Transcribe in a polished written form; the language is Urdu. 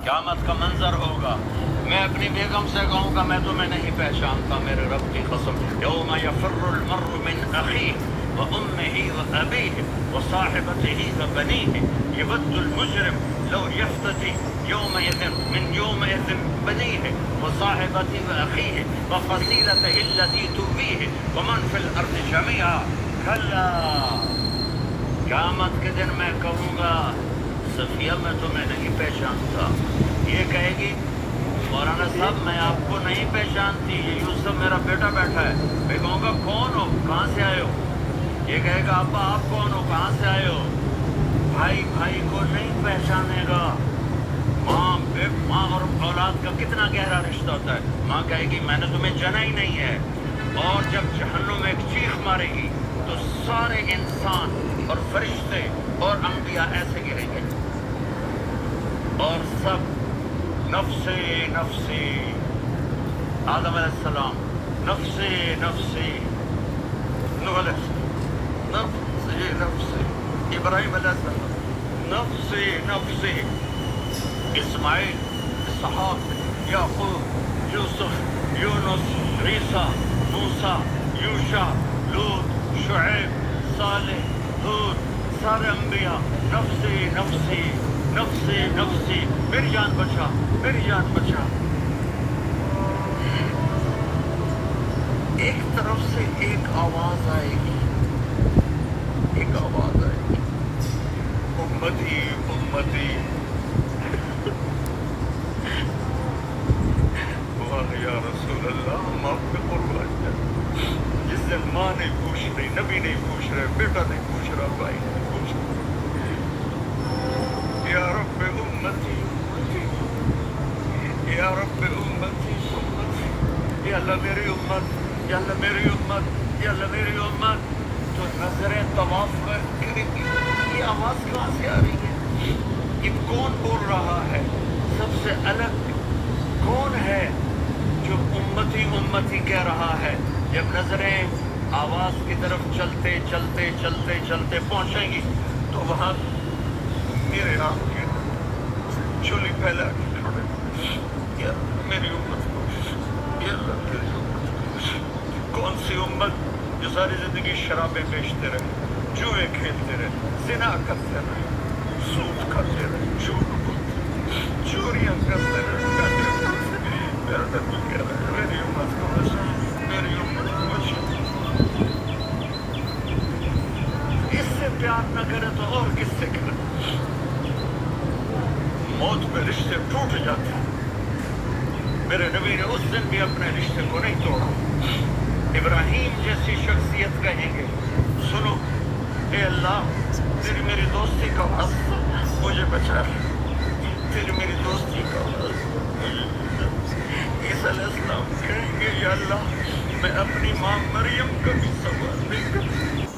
قیامت کا منظر ہوگا. میں اپنی بیگم سے کہوں گا میں تمہیں نہیں پہچانتا میرے رب کی قسم. یوم یفر المرء من اخیہ وامہ وابیہ وصاحبتہ وبنیہ یود المجرم لو یفتدی یومئذ من یومئذ بنیہ وصاحبتہ واخیہ وفصیلتہ التی تؤویہ ومن فی الارض جمیعا. کلا قیامت کے دن میں کہوں گا صفیہ میں تمہیں نہیں پہچانتا. یہ کہے گی مولانا صاحب میں آپ کو نہیں پہچانتی, یہ یوسف میرا بیٹا بیٹھا ہے. میں کہوں گا کون ہو, کہاں سے آئے ہو؟ یہ کہے گا ابا آپ کون ہو, کہاں سے آئے ہو؟ بھائی بھائی کو نہیں پہچانے گا. ماں اور اولاد کا کتنا گہرا رشتہ ہوتا ہے. ماں کہے گی میں نے تمہیں جنا ہی نہیں ہے. اور جب جہنم میں ایک چیخ مارے گی تو سارے انسان اور فرشتے اور انبیاء ایسے گریں گے اور سب نفسی نفسی. آدم علیہ السلام نفسی نفسی, نوح علیہ السلام نفسی نفسی, ابراہیم علیہ السلام نفسی نفسی, اسماعیل, اسحاق, یعقوب, یوسف, یونس, عیسیٰ, موسیٰ, یوشع, لوط, شعیب, صالح, ہود, سارے انبیاء نفسی نفسی نفسی نفسی, میری جان بچا میری جان بچا. ایک طرف سے ایک آواز آئے گی, ایک آواز آئے گی, امتی امتی. واہ یا رسول اللہ, ہم آپ کے قربان جائیں. جس دن ماں نہیں پوچھ رہی, نبی نہیں پوچھ رہے, بیٹا نہیں پوچھ رہا, بھائی نہیں پوچھ رہا. یا رب امتی امتی, یا رب امتی امتی, یا اللہ میری امت, یا اللہ میری امت, یا اللہ میری امت. تو نظریں طواف کر کے یہ آواز کہاں سے آ رہی ہے؟ یہ کون بول رہا ہے؟ سب سے الگ کون ہے جو امتی امتی کہہ رہا ہے؟ جب نظریں آواز کی طرف چلتے چلتے چلتے چلتے پہنچیں گی تو وہاں میرے آپ کے چولی پھیلا کے کھڑے, یا میری امت کو, یا اللہ میری امت. کون سی امت جو ساری زندگی شرابیں بیچتے رہے, جوئے کھیلتے رہے, زنا کرتے رہے, سود کھاتے رہے, جھوٹ بولتے, چوریاں کرتے رہے. میرا نبی کہہ رہا ہے میری امت کو بچا, میری امت کو بچا. اس سے پیار نہ کرے تو اور کس سے کرے؟ موت پہ رشتے ٹوٹ جاتے ہیں. میرے نبی نے اس دن بھی اپنے رشتے کو نہیں توڑا. ابراہیم جیسی شخصیت کہیں گے سنو اے اللہ تیری میری دوستی کا واسطہ مجھے بچا, تیری میری دوستی کا واسطہ. عیسیٰ علیہ السلام کہیں گے یا اللہ میں اپنی ماں مریم کا بھی سوال نہیں کرتا.